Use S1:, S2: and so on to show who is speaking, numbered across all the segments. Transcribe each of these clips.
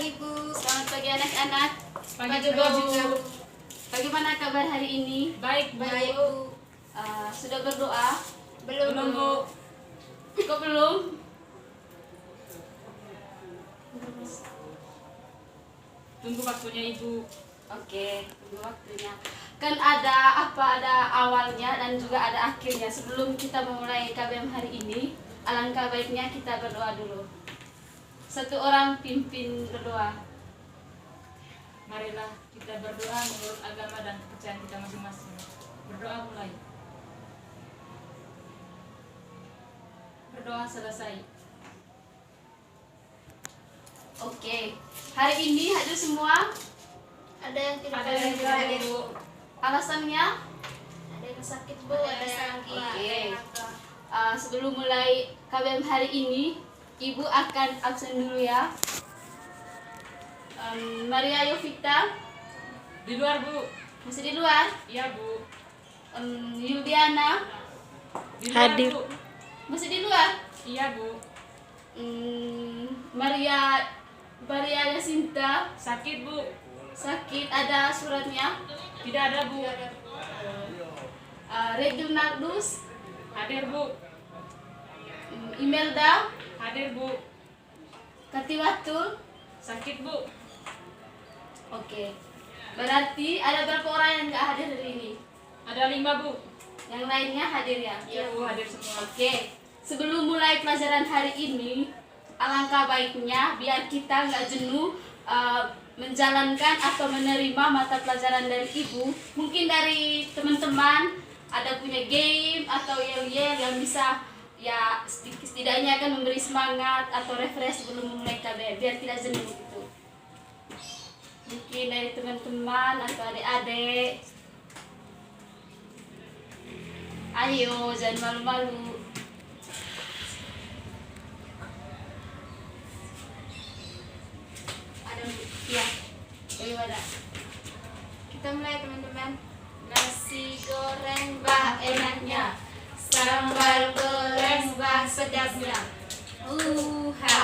S1: Ibu.
S2: Selamat pagi anak-anak.
S3: Pagi juga, Bu.
S2: Bagaimana kabar hari ini?
S3: Baik, Bu.
S1: Baik, Bu.
S2: Sudah berdoa?
S1: Belum,
S3: Belum, Bu.
S2: Kok belum?
S3: Tunggu waktunya, Ibu.
S2: Oke, tunggu waktunya. Kan ada awalnya dan juga ada akhirnya. Sebelum kita memulai KBM hari ini, alangkah baiknya kita berdoa dulu. Satu orang pimpin berdoa.
S3: Marilah kita berdoa menurut agama dan kepercayaan kita masing-masing. Berdoa mulai. Berdoa selesai.
S2: Oke, hari ini hadir semua.
S1: Ada yang tidak
S3: Ada yang tidak
S1: hadir.
S3: Bu.
S2: Alasannya?
S1: Ada yang sakit, Bu. Ada yang
S2: Oke.
S1: sakit.
S2: Sebelum mulai KBM hari ini, Ibu akan absen dulu ya. Maria Yovita
S3: Di luar, Bu.
S2: masih di luar.
S3: Iya, Bu.
S2: Yuliana
S3: Di luar,
S4: Hadir.
S3: Bu.
S2: masih di luar.
S3: Iya, Bu.
S2: Maria Yasinta
S3: Sakit, Bu.
S2: sakit, ada suratnya.
S3: Tidak ada, Bu.
S2: Reginaldus,
S3: Hadir, Bu.
S2: Imelda,
S3: Hadir, Bu.
S2: Katiwatul.
S3: Sakit, Bu.
S2: Oke, berarti ada berapa orang yang nggak hadir hari ini?
S3: Ada 5, Bu.
S2: Yang lainnya hadir ya?
S3: Iya, Bu. Hadir semua.
S2: Oke, sebelum mulai pelajaran hari ini, alangkah baiknya biar kita nggak jenuh menjalankan atau menerima mata pelajaran dari Ibu. Mungkin dari teman-teman ada punya game atau yel-yel yang bisa ya setidaknya akan memberi semangat atau refresh sebelum memulai KBM biar tidak jenuh gitu. Mungkin dari teman-teman atau adik-adik. Ayo, jangan malu-malu. Ada ya. Bagaimana?
S1: Kita mulai, teman-teman.
S2: Nasi goreng bah enaknya, sambal goreng bah sedapnya. Ha, ha.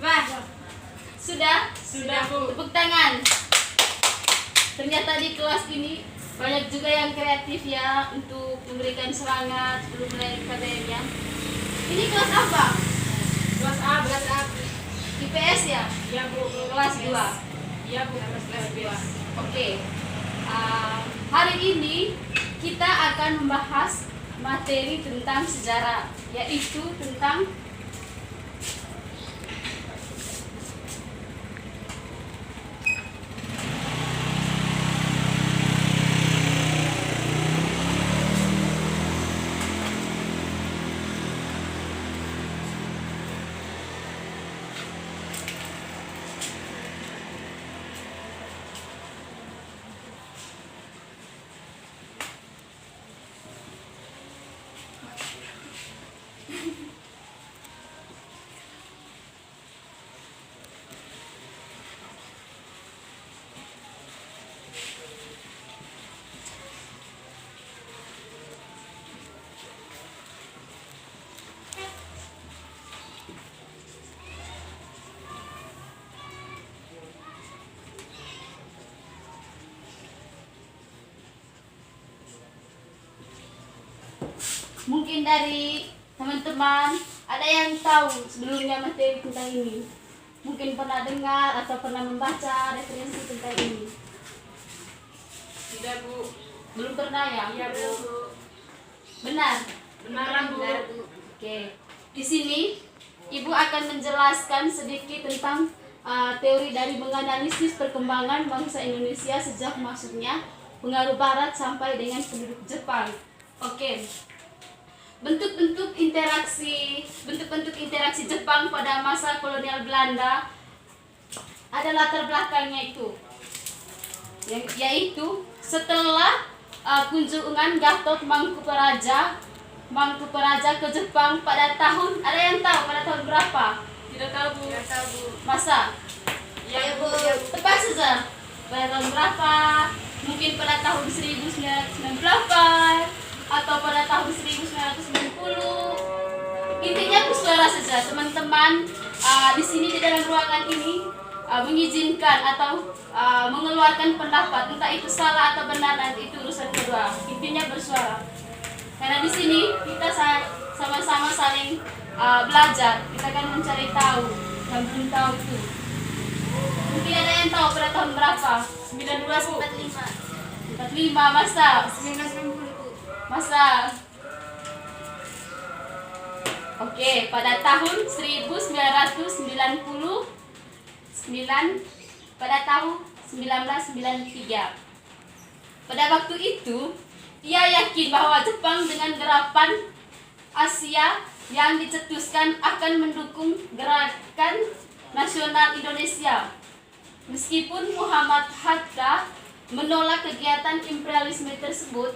S2: Bah, sudah?
S3: Sudah, Bu.
S2: Tepuk tangan. Ternyata di kelas ini banyak juga yang kreatif ya untuk memberikan semangat sebelum mulai KBM-nya. Ini kelas apa?
S3: Kelas A, Bu.
S2: Kelas A. IPS ya?
S3: Iya, Bu.
S2: Kelas 2.
S3: Iya, Bu. Kelas 2.
S2: Oke. Hari ini kita akan membahas materi tentang sejarah, yaitu tentang mungkin dari teman-teman ada yang tahu sebelumnya materi tentang ini. Mungkin pernah dengar atau pernah membaca referensi tentang ini.
S3: Tidak, Bu.
S2: Belum pernah ya?
S3: Iya, Bu.
S2: Benar?
S3: Benaran, Bu.
S2: Benar, Bu. Oke. Di sini Ibu akan menjelaskan sedikit tentang teori dari menganalisis perkembangan bangsa Indonesia sejak masuknya pengaruh Barat sampai dengan penduduk Jepang. Oke. Bentuk-bentuk interaksi Jepang pada masa kolonial Belanda ada latar belakangnya itu, yaitu setelah kunjungan Gatot Mangkupraja ke Jepang pada tahun, ada yang tahu pada tahun berapa?
S3: Tidak tahu, Bu.
S1: Tidak tahu, Bu.
S2: Masa?
S3: Iya, Bu.
S2: Tepat saja. Pada tahun berapa? Mungkin pada tahun 1998 atau pada tahun 1990. Intinya bersuara saja teman-teman. di sini di dalam ruangan ini mengizinkan atau mengeluarkan pendapat, entah itu salah atau benar, nanti itu urusan kedua. Intinya bersuara. Karena di sini kita sama-sama saling belajar, kita kan mencari tahu yang belum tahu itu. Mungkin ada yang tahu pada tahun berapa?
S1: 1945.
S2: 45 masa.
S1: 1960 Bu.
S2: Masa. Oke, pada tahun 1999, pada tahun 1993. Pada waktu itu, ia yakin bahwa Jepang dengan gerakan Asia yang dicetuskan akan mendukung gerakan nasional Indonesia. Meskipun Muhammad Hatta menolak kegiatan imperialisme tersebut,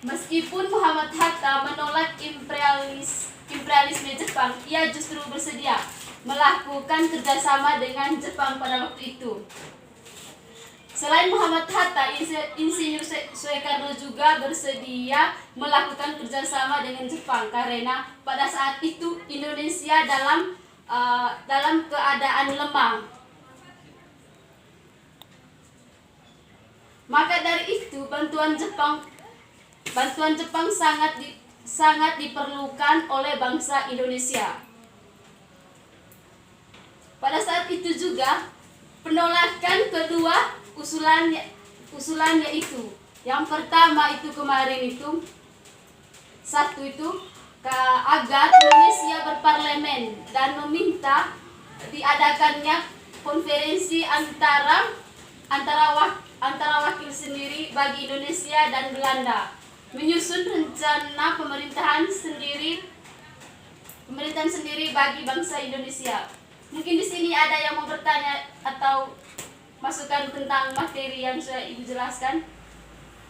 S2: meskipun Muhammad Hatta menolak imperialisme Jepang, ia justru bersedia melakukan kerjasama dengan Jepang pada waktu itu. Selain Muhammad Hatta, Insinyur Soekarno juga bersedia melakukan kerjasama dengan Jepang karena pada saat itu Indonesia dalam keadaan lemah. Maka dari itu bantuan Jepang sangat diperlukan oleh bangsa Indonesia. Pada saat itu juga penolakan kedua usulannya itu. Yang pertama itu kemarin itu satu itu agar Indonesia berparlemen dan meminta diadakannya konferensi antara wakil sendiri bagi Indonesia dan Belanda, menyusun rencana pemerintahan sendiri bagi bangsa Indonesia. Mungkin di sini ada yang mau bertanya atau masukan tentang materi yang sudah Ibu jelaskan?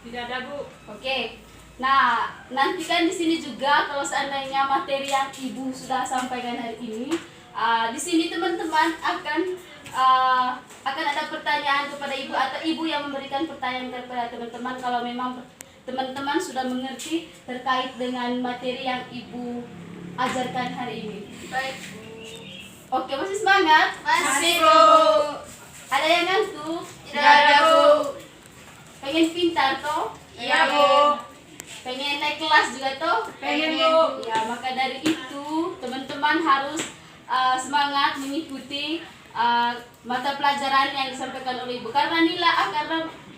S3: Tidak ada Bu.
S2: Oke. Nah, nanti kan di sini juga kalau seandainya materi yang Ibu sudah sampaikan hari ini, di sini teman-teman akan ada pertanyaan kepada Ibu atau Ibu yang memberikan pertanyaan kepada teman-teman kalau memang teman-teman sudah mengerti terkait dengan materi yang Ibu ajarkan hari ini.
S1: Baik.
S2: Oke, masih semangat?
S1: Masih Bu.
S2: Ada yang ngantuk?
S1: Tidak ada Bu.
S2: Pengen pintar toh?
S3: Iya Bu.
S2: Pengen naik kelas juga toh?
S3: Pengen Bu.
S2: Ya, maka dari itu teman-teman harus semangat mengikuti mata pelajaran yang disampaikan oleh Ibu. Karena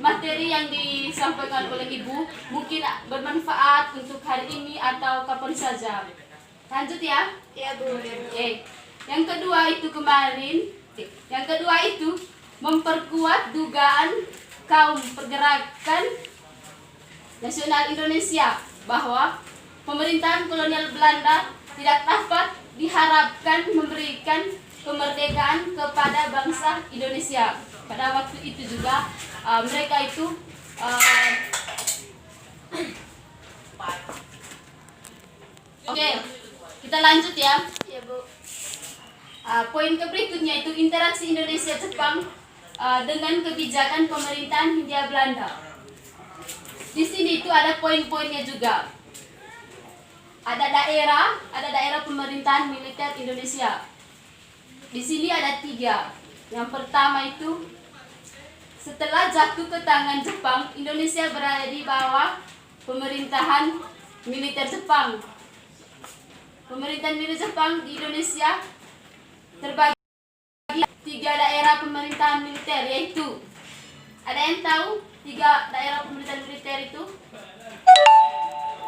S2: materi yang disampaikan oleh Ibu mungkin bermanfaat untuk hari ini atau kapan saja. Lanjut ya?
S1: Iya Bu.
S2: Oke. Yang kedua itu memperkuat dugaan kaum pergerakan nasional Indonesia bahwa pemerintahan kolonial Belanda tidak dapat diharapkan memberikan kemerdekaan kepada bangsa Indonesia. Pada waktu itu juga mereka itu Oke, kita lanjut ya.
S1: Iya Bu.
S2: Poin berikutnya itu interaksi Indonesia-Jepang dengan kebijakan pemerintahan Hindia Belanda. Di sini itu ada poin-poinnya juga. Ada daerah pemerintahan militer Indonesia. Di sini ada 3. Yang pertama itu setelah jatuh ke tangan Jepang, Indonesia berada di bawah pemerintahan militer Jepang. Pemerintahan militer Jepang di Indonesia terbagi 3 daerah pemerintahan militer, yaitu ada yang tahu 3 daerah pemerintahan militer itu?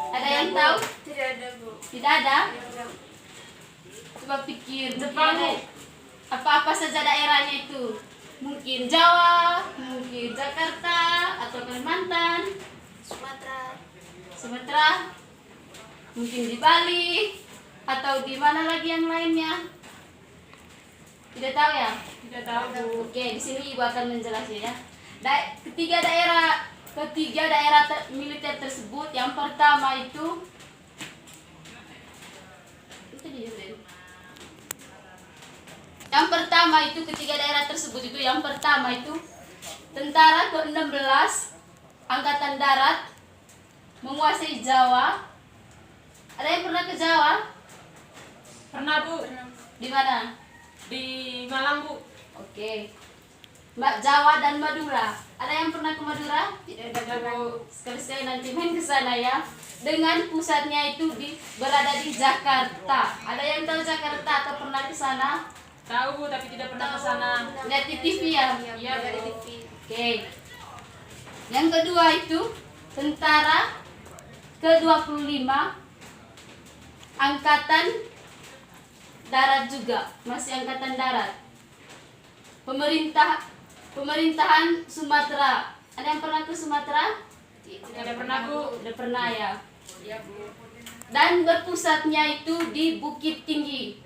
S2: Ada yang tahu?
S1: Tidak ada Bu.
S2: Tidak ada? Coba pikir.
S3: Jepang, Bu.
S2: Apa-apa saja daerahnya itu? Mungkin Jawa, mungkin Jakarta, atau Kalimantan, Sumatera, mungkin di Bali, atau di mana lagi yang lainnya? Tidak tahu ya?
S3: Tidak tahu Bu.
S2: Oke, di sini Ibu akan menjelaskan ya. Ketiga daerah militer tersebut, yang pertama itu ketiga daerah tersebut itu yang pertama itu Tentara ke-16 Angkatan Darat menguasai Jawa. Ada yang pernah ke Jawa?
S3: Pernah Bu,
S2: Di mana?
S3: di Malang Bu.
S2: Oke. Mbak, Jawa dan Madura. Ada yang pernah ke Madura?
S1: Tidak ada Bu.
S2: Sekali-sekali nanti main ke sana ya. Dengan pusatnya itu berada di Jakarta. Ada yang tahu Jakarta atau pernah ke sana?
S3: Tahu Bu, tapi tidak pernah ke sana.
S2: Lihat di TV ya?
S3: Iya,
S1: dari
S3: Bu.
S1: TV.
S2: Oke. Yang kedua itu tentara ke-25 Angkatan Darat juga, masih Angkatan Darat. Pemerintahan Sumatera. Ada yang pernah ke Sumatera?
S3: Tidak pernah Bu.
S2: Udah pernah ya.
S1: Iya Bu.
S2: Dan berpusatnya itu di Bukit Tinggi.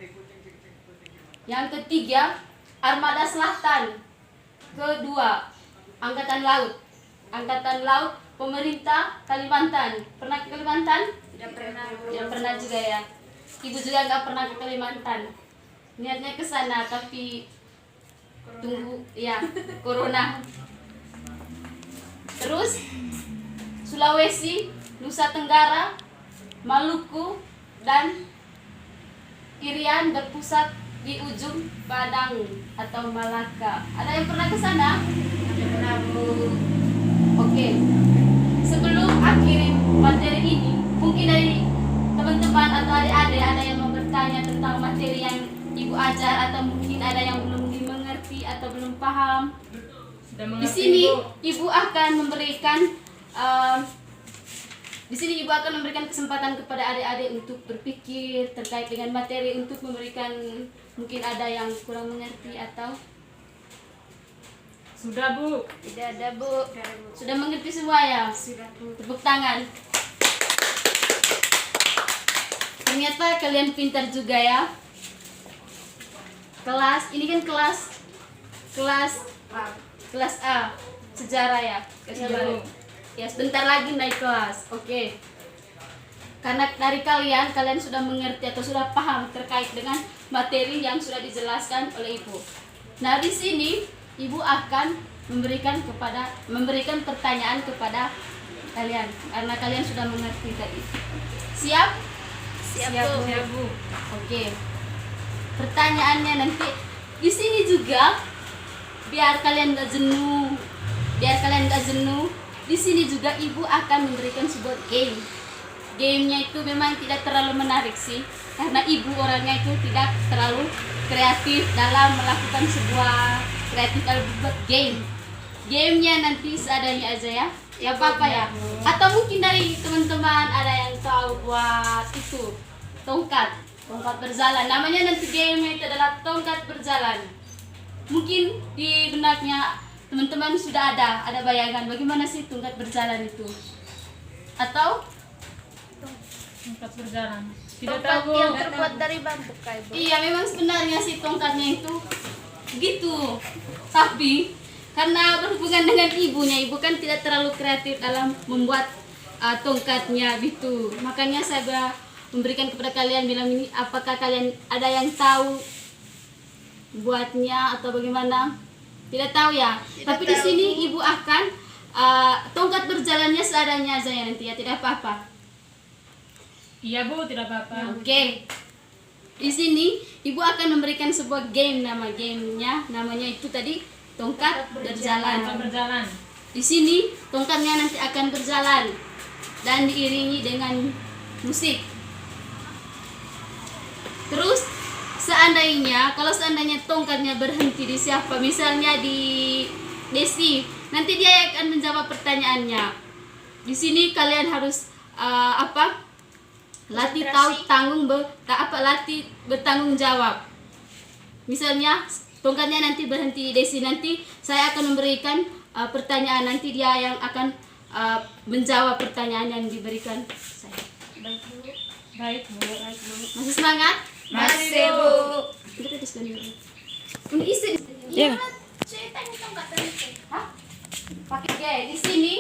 S2: Yang ketiga, Armada Selatan. Kedua, Angkatan Laut. Angkatan Laut, pemerintah Kalimantan. Pernah ke Kalimantan?
S1: Tidak pernah Bu.
S2: Tidak pernah juga ya. Ibu juga nggak pernah ke Kalimantan. Niatnya ke sana tapi tunggu ya corona. Terus Sulawesi, Nusa Tenggara, Maluku dan Irian berpusat di ujung Padang atau Malaka. Ada yang pernah ke sana?
S1: Tidak pernah Bu.
S2: Oke. Sebelum akhiri materi ini, mungkin dari teman-teman atau adik-adik ada yang mau bertanya tentang materi yang Ibu ajar atau mungkin ada yang belum dimengerti atau belum paham.
S3: Sudah
S2: Di
S3: mengerti
S2: sini
S3: Bu.
S2: Ibu akan memberikan di sini Ibu akan memberikan kesempatan kepada adik-adik untuk berpikir terkait dengan materi untuk memberikan mungkin ada yang kurang mengerti atau
S3: Sudah Bu.
S2: tidak ada Bu.
S1: Tidak ada Bu.
S2: Sudah mengerti semua ya?
S1: Sudah Bu.
S2: Tepuk tangan. Ternyata kalian pintar juga ya. Kelas ini kan kelas A sejarah ya.
S3: Iya, Bu.
S2: Ya sebentar lagi naik kelas. Oke. Karena dari kalian sudah mengerti atau sudah paham terkait dengan materi yang sudah dijelaskan oleh Ibu. Nah, di sini Ibu akan memberikan pertanyaan kepada kalian karena kalian sudah mengerti tadi. Siap?
S1: Siap
S3: Siap
S1: Bu.
S3: Bu. Siap Bu.
S2: Oke. Pertanyaannya nanti di sini juga biar kalian gak jenuh. Di sini juga Ibu akan memberikan sebuah game. Gamenya itu memang tidak terlalu menarik sih, karena Ibu orangnya itu tidak terlalu kreatif dalam melakukan sebuah kreatif dalam membuat game. Gamenya nanti seadanya aja ya. Ya apa ya? Atau mungkin dari teman-teman ada yang tahu buat itu tongkat berjalan. Namanya nanti gamenya itu adalah tongkat berjalan. Mungkin di benaknya teman-teman sudah ada bayangan bagaimana sih tongkat berjalan itu? Atau
S3: Tongkat berjalan. Tidak
S1: Tongkat
S3: tahu Bu.
S1: yang terbuat dari bambu kayak Bu.
S2: iya memang sebenarnya sih tongkatnya itu gitu. Tapi karena berhubungan dengan ibunya, ibu kan tidak terlalu kreatif dalam membuat tongkatnya gitu. Makanya saya memberikan kepada kalian bilang ini apakah kalian ada yang tahu buatnya atau bagaimana? Tidak tahu ya. Tapi di
S1: tahu,
S2: sini
S1: Bu.
S2: Ibu akan tongkat berjalannya seadanya aja ya nanti ya, tidak apa-apa.
S3: Iya Bu, tidak apa-apa.
S2: Oke. Di sini Ibu akan memberikan sebuah game, gamenya namanya itu tadi tongkat
S3: Tongkat
S2: berjalan.
S3: berjalan.
S2: Di sini tongkatnya nanti akan berjalan dan diiringi dengan musik. Terus kalau seandainya tongkatnya berhenti di siapa, misalnya di Desi, nanti dia akan menjawab pertanyaannya. Di sini kalian harus latih latih bertanggung jawab. Misalnya tongkatnya nanti berhenti di Desi, nanti saya akan memberikan pertanyaan, nanti dia yang akan menjawab pertanyaan yang diberikan saya.
S3: Baik Bu. Baik Bu.
S2: Masih semangat?
S1: Masih Bu.
S2: Kita diskon dulu. Ini isi.
S1: Iya. Ceritanya tongkat itu.
S2: Hah? Pakai G. Di sini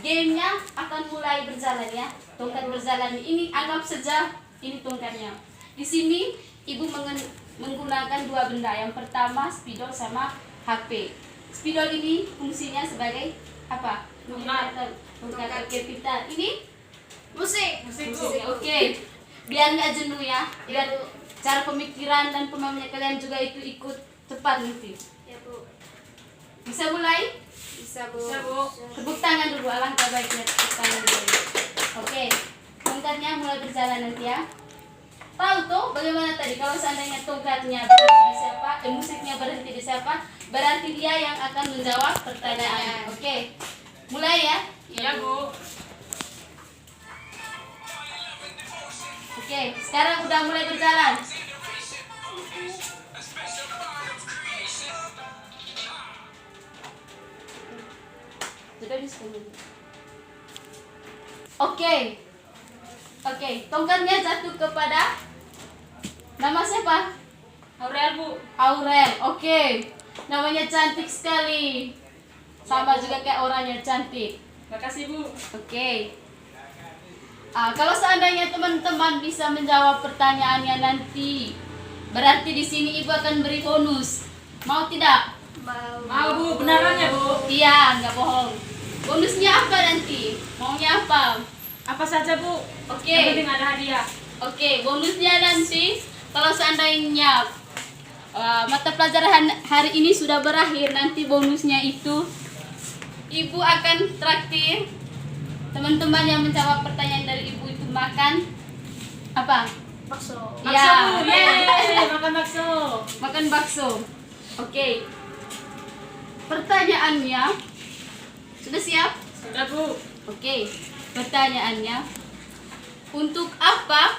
S2: gamenya akan mulai berjalan ya. Tongkat berjalan ini anggap saja ini tongkatnya. Di sini Ibu menggunakan dua benda. Yang pertama spidol sama HP. spidol ini fungsinya sebagai apa?
S3: Tongkat.
S2: Tongkat kita. Ini
S1: Musik.
S3: Musik, Bu.
S2: Oke. Biar nggak jenuh ya. Biar cara pemikiran dan pemahamannya kalian juga itu ikut cepat nanti.
S1: Ya, Bu.
S2: Bisa mulai?
S1: Bisa, Bu.
S3: Bisa, Bu.
S2: Tepuk tangan dulu, alangkah baiknya tepuk tangan dulu. Oke. Tongkatnya mulai berjalan nanti ya. Tahu tuh bagaimana tadi kalau seandainya tongkatnya berhenti di siapa, musiknya berhenti di siapa, berarti dia yang akan menjawab pertanyaan. Oke. Mulai ya.
S3: Iya, Bu.
S2: Oke, sekarang udah mulai berjalan. Sudah diskon. Oke. Oke, tongkatnya jatuh kepada nama siapa?
S3: Aurel, Bu.
S2: Aurel. Oke. Namanya cantik sekali. Sama juga kayak orangnya cantik.
S3: Makasih, Bu.
S2: Oke. Kalau seandainya teman-teman bisa menjawab pertanyaannya nanti, berarti di sini Ibu akan beri bonus. Mau tidak?
S3: Mau, Bu. Beneran ya, Bu?
S2: Iya, nggak bohong. Bonusnya apa nanti? Maunya apa?
S3: Apa saja, Bu?
S2: Oke.
S3: Yang penting ada hadiah.
S2: Oke, bonusnya nanti kalau seandainya mata pelajaran hari ini sudah berakhir, nanti bonusnya itu Ibu akan traktir teman-teman yang menjawab pertanyaan dari Ibu itu makan apa?
S1: Bakso.
S3: Bakso,
S2: Ya.
S3: Bu. Yeay, makan bakso.
S2: Makan bakso. Oke. Pertanyaannya sudah siap?
S3: Sudah, Bu.
S2: Oke. Pertanyaannya, untuk apa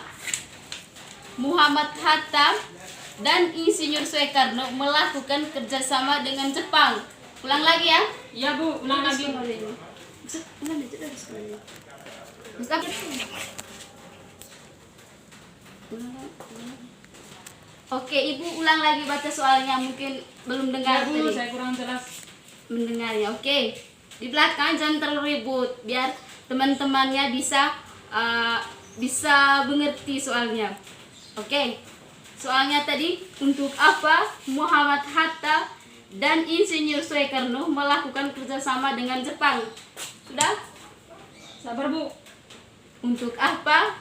S2: Muhammad Hatta dan Insinyur Soekarno melakukan kerjasama dengan Jepang? Ulang lagi ya.
S3: Iya, Bu. Ulang lagi.
S2: Oke, Ibu ulang lagi baca soalnya, mungkin belum dengar
S3: Iya, Bu.
S2: tadi.
S3: Saya kurang jelas.
S2: Mendengarnya. Oke. Di belakang jangan terlalu ribut biar teman-temannya bisa mengerti soalnya. Oke. Soalnya tadi, untuk apa Muhammad Hatta dan Insinyur Soekarno melakukan kerjasama dengan Jepang? Sudah?
S3: Sabar, Bu.
S2: Untuk apa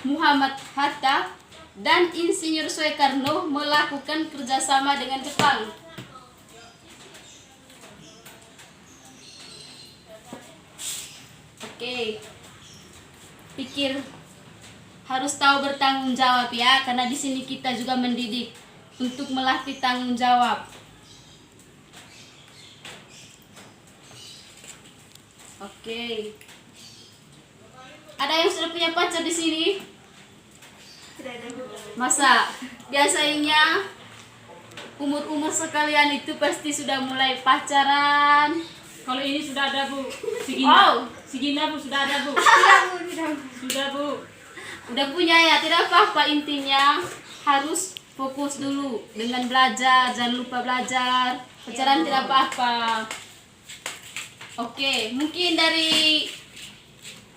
S2: Muhammad Hatta dan Insinyur Soekarno melakukan kerjasama dengan Jepang? Oke. Pikir harus tahu bertanggung jawab ya, karena di sini kita juga mendidik untuk melatih tanggung jawab. Oke. Ada yang sudah punya pacar di sini?
S1: Tidak ada, Bu.
S2: Masa biasanya umur-umur sekalian itu pasti sudah mulai pacaran.
S3: Kalau ini sudah ada, Bu. Si
S2: Wow.
S3: Gina. Si Gina, Bu, sudah ada, Bu.
S1: Tidak, Bu. Tidak, Bu.
S3: Sudah, Bu.
S2: Udah punya ya, tidak apa-apa, intinya harus fokus dulu dengan belajar, jangan lupa belajar. Pacaran tidak apa-apa. Oke, mungkin dari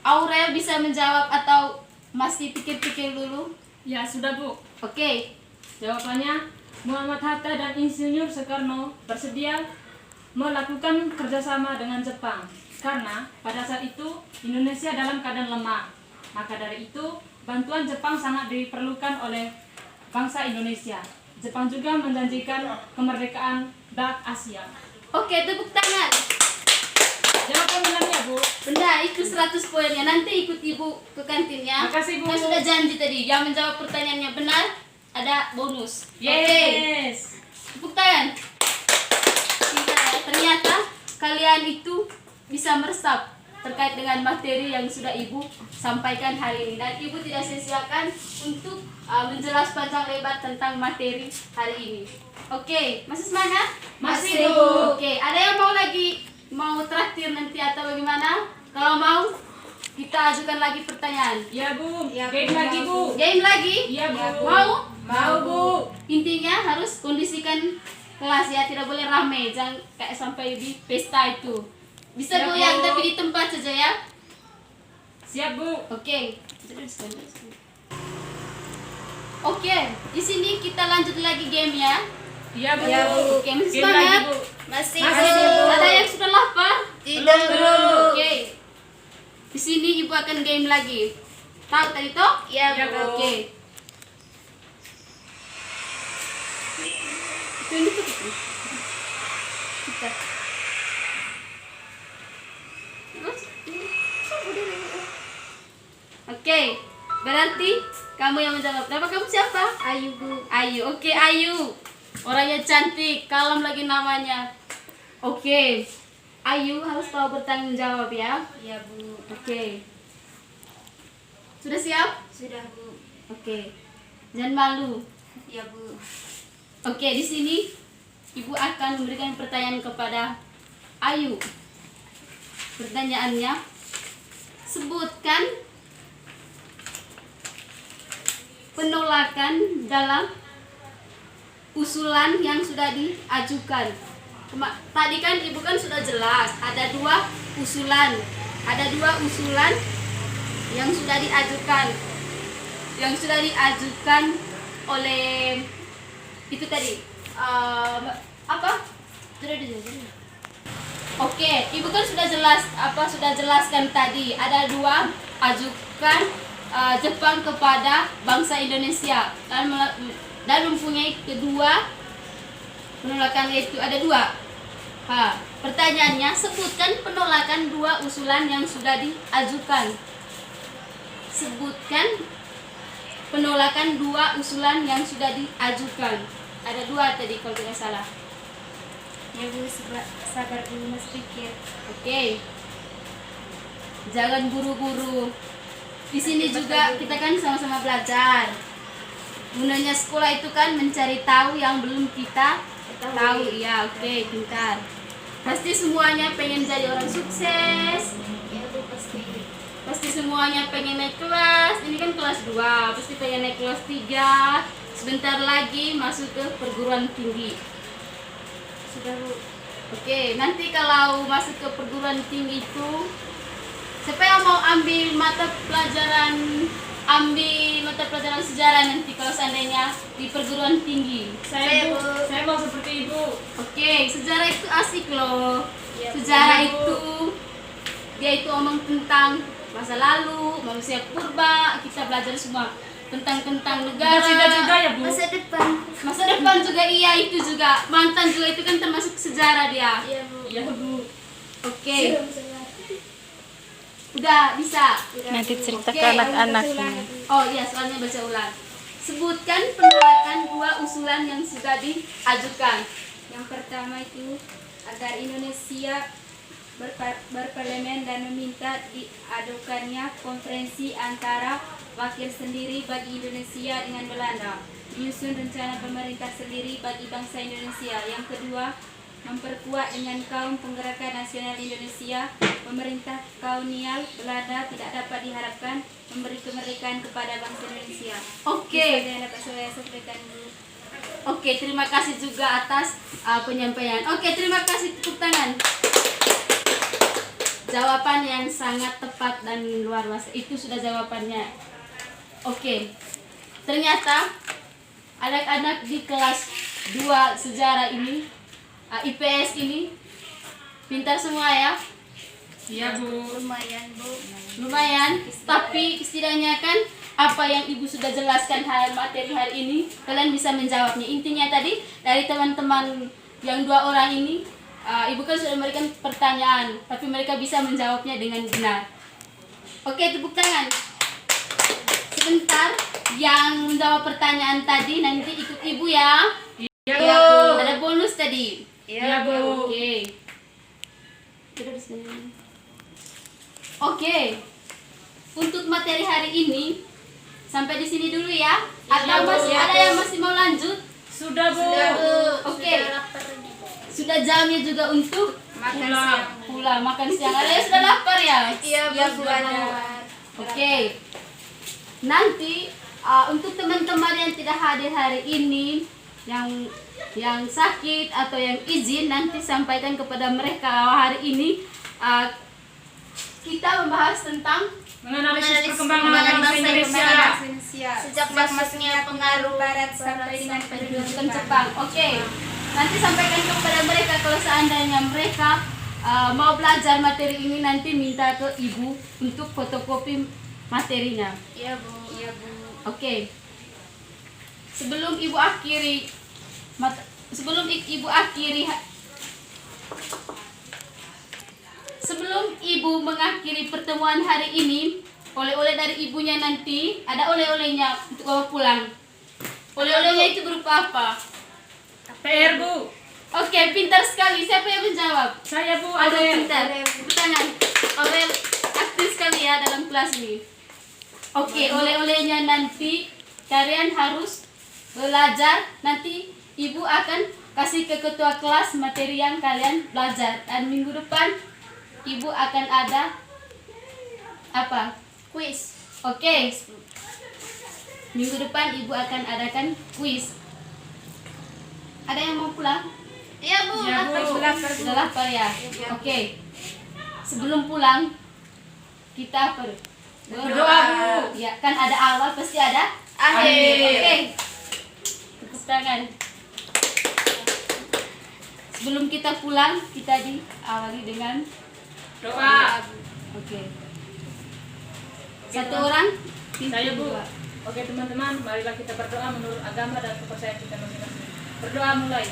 S2: Aurel bisa menjawab atau masih pikir-pikir dulu?
S3: Ya, sudah, Bu.
S2: Oke.
S3: Jawabannya, Muhammad Hatta dan Insinyur Soekarno bersedia melakukan kerjasama dengan Jepang karena pada saat itu Indonesia dalam keadaan lemah. Maka dari itu, bantuan Jepang sangat diperlukan oleh bangsa Indonesia. Jepang juga menjanjikan kemerdekaan Bak Asia.
S2: Oke, tepuk tangan.
S3: Jawaban benarnya, Bu.
S2: Benar, itu 100 poinnya. Nanti ikut Ibu ke kantinnya.
S3: Makasih, Bu.
S2: Kan sudah janji tadi, yang menjawab pertanyaannya benar ada bonus. Oke.
S3: Yes.
S2: Tepuk tangan. Ternyata kalian itu bisa meresap terkait dengan materi yang sudah Ibu sampaikan hari ini, dan Ibu tidak sia-siakan untuk menjelas panjang lebar tentang materi hari ini. Oke, masih semangat?
S3: Masih, Bu.
S2: Oke, ada yang mau traktir nanti atau bagaimana? Kalau mau, kita ajukan lagi pertanyaan.
S3: Ya, Bu.
S1: Ya,
S3: Game
S1: Bu.
S3: lagi, Bu.
S2: Game lagi?
S3: Iya, Bu.
S2: Mau?
S3: Mau, Bu.
S2: Intinya harus kondisikan kelas ya, tidak boleh rame, jangan kayak sampai di pesta itu. Bisa
S3: Siap,
S2: goyang
S3: Bu.
S2: tapi di tempat saja ya.
S3: Siap, Bu.
S2: Oke. Oke, di sini kita lanjut lagi game ya.
S3: Iya, Bu.
S1: Iya, Bu.
S2: Oke, masih
S3: Game lagi,
S2: semangat?
S3: Bu.
S1: Masih,
S3: Masih,
S1: Bu.
S3: Bu.
S2: Ada yang sudah lapar?
S1: Tidak, Bu.
S2: Oke. Di sini Ibu akan game lagi. Tahu tadi toh?
S1: Iya,
S3: Iya,
S1: Bu.
S3: Bu.
S2: Oke. Itu ini tuh. Kita. Terus? Oke, berarti kamu yang menjawab. Nama kamu siapa?
S1: Ayu, Bu.
S2: Ayu. Oke, Ayu. Orangnya cantik, kalem lagi namanya. Oke. Ayu harus tahu bertanggung jawab ya.
S1: Iya, Bu.
S2: Oke. Sudah siap?
S1: Sudah, Bu.
S2: Oke. Jangan malu.
S1: Iya, Bu.
S2: Oke, di sini Ibu akan memberikan pertanyaan kepada Ayu. Pertanyaannya, sebutkan penolakan dalam usulan yang sudah diajukan. Tadi kan Ibu kan sudah jelas, ada dua usulan. Ada dua usulan yang sudah diajukan. Yang sudah diajukan oleh itu tadi apa? Oke, Ibu kan sudah jelaskan tadi ada dua ajukan Jepang kepada bangsa Indonesia dan mempunyai kedua penolakan, itu ada dua. Pertanyaannya, sebutkan penolakan dua usulan yang sudah diajukan. Sebutkan penolakan dua usulan yang sudah diajukan. Ada dua tadi kalau tidak salah.
S1: Ya, Bu. Sabar dulu, Mas pikir.
S2: Oke. Jangan buru-buru. Di sini juga kita kan sama-sama belajar. Gunanya sekolah itu kan mencari tahu yang belum kita tahu. Iya, oke, pintar. Pasti semuanya pengen jadi orang sukses.
S1: Ya, Bu, pasti.
S2: Pasti semuanya pengen naik kelas. Ini kan kelas 2, pasti pengen naik kelas 3. Sebentar lagi masuk ke perguruan tinggi.
S1: Sudah, Bu.
S2: Oke, nanti kalau masuk ke perguruan tinggi itu, siapa yang mau ambil mata pelajaran sejarah nanti kalau seandainya di perguruan tinggi?
S3: Saya, Bu.
S1: Bu.
S3: Saya mau seperti Ibu.
S2: Oke, sejarah itu asik loh.
S1: Iya, Bu.
S2: Sejarah
S3: Iya, Bu.
S2: itu dia itu omong tentang masa lalu, manusia purba, kita belajar semua tentang negara.
S3: Cita juga ya, Bu.
S1: Masa depan.
S2: Masa depan juga, iya, itu juga. Mantan juga itu kan termasuk sejarah dia.
S1: Iya, Bu.
S3: Iya, Bu.
S2: Oke. Udah bisa.
S4: Nanti cerita
S2: Oke,
S4: ke anak-anaknya.
S2: Oh iya, soalnya baca ulang. Sebutkan penolakan dua usulan yang sudah diajukan.
S1: Yang pertama itu agar Indonesia berparlemen dan meminta diadakannya konferensi antara wakil sendiri bagi Indonesia dengan Belanda, menyusun rencana pemerintah sendiri bagi bangsa Indonesia. Yang kedua, memperkuat dengan kaum penggerakan nasional Indonesia. Pemerintah kolonial Belanda tidak dapat diharapkan memberi kemerdekaan kepada bangsa Indonesia.
S2: Oke.
S1: Itu saja yang dapat saya sampaikan, Bu.
S2: Oke, terima kasih juga atas penyampaian. Oke, terima kasih, tepuk tangan. Jawaban yang sangat tepat dan luar biasa. Itu sudah jawabannya. Oke. Ternyata anak-anak di kelas 2 sejarah ini, IPS ini pintar semua ya.
S3: Iya, Bu.
S1: Lumayan, Bu.
S2: Lumayan, tapi setidaknya kan apa yang Ibu sudah jelaskan materi hari ini, kalian bisa menjawabnya. Intinya tadi dari teman-teman yang 2 orang ini, Ibu kan sudah memberikan pertanyaan, tapi mereka bisa menjawabnya dengan benar. Oke, tepuk tangan. Sebentar, yang menjawab pertanyaan tadi nanti ikut Ibu ya.
S3: Iya,
S2: Ya,
S3: Bu.
S2: ada bonus tadi.
S3: Iya, Bu.
S2: Oke. Oke. Untuk materi hari ini sampai di sini dulu ya. Atau
S3: Bu.
S2: masih
S3: Iya,
S2: ada
S3: Bu.
S2: yang masih mau lanjut?
S3: Sudah, Bu.
S2: Oke. Sudah jamnya juga untuk
S1: Makan
S3: Pulang.
S1: siang.
S2: pulang makan siang. Ada yang sudah lapar ya?
S1: Iya, Bu.
S2: Ya,
S1: Sudah
S2: Bu.
S1: ada.
S2: Oke. Nanti untuk teman-teman yang tidak hadir hari ini, yang sakit atau yang izin, nanti sampaikan kepada mereka hari ini kita membahas tentang
S3: menganalisis
S2: Menganalisis
S3: perkembangan
S2: perkembangan
S3: bangsa
S2: bangsa
S3: Indonesia.
S2: sejak masuknya pengaruh
S1: Barat sampai dengan
S2: pendudukan
S1: pendudukan
S2: Jepang. Oke, nanti sampaikan kepada mereka kalau seandainya mereka mau belajar materi ini, nanti minta ke ibu untuk fotokopi materinya.
S1: Iya Bu. Iya Bu.
S2: Oke. Sebelum ibu akhiri sebelum ibu mengakhiri pertemuan hari ini, oleh-oleh dari ibunya nanti ada oleh-olehnya untuk bawa pulang. Oleh-olehnya itu berupa apa?
S3: PR Bu,
S2: Oke, pintar sekali. Siapa yang menjawab?
S3: saya Bu
S2: Aduh,
S3: Aurel.
S2: pintar. Tepuk tangan. Aurel aktif sekali ya dalam kelas ini. Oke, oleh-olehnya nanti kalian harus belajar. Nanti ibu akan kasih ke ketua kelas materi yang kalian belajar. Dan minggu depan ibu akan ada apa?
S1: Quiz.
S2: Oke. Minggu depan ibu akan adakan kuis. Ada yang mau pulang?
S1: Iya Bu.
S3: Iya, Bu.
S2: Sudah lapar ya? Oke. Sebelum pulang kita
S3: Berdoa, Bu.
S2: Ya, kan ada awal pasti ada
S1: Akhir.
S2: Oke. Tepuk tangan. Sebelum kita pulang, kita diawali dengan
S3: Doa.
S2: oke. Satu orang
S3: Saya Bu.
S2: dua.
S3: Oke teman-teman, marilah kita berdoa menurut agama dan kepercayaan kita masing-masing. Berdoa mulai.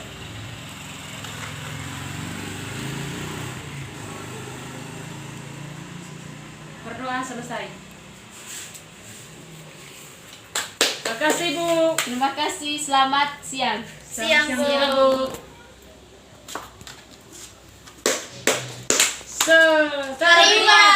S3: Berdoa selesai. Terima kasih Bu.
S2: Terima kasih. Selamat siang.
S1: Siang, Bu.
S3: Siang, Bu. Terima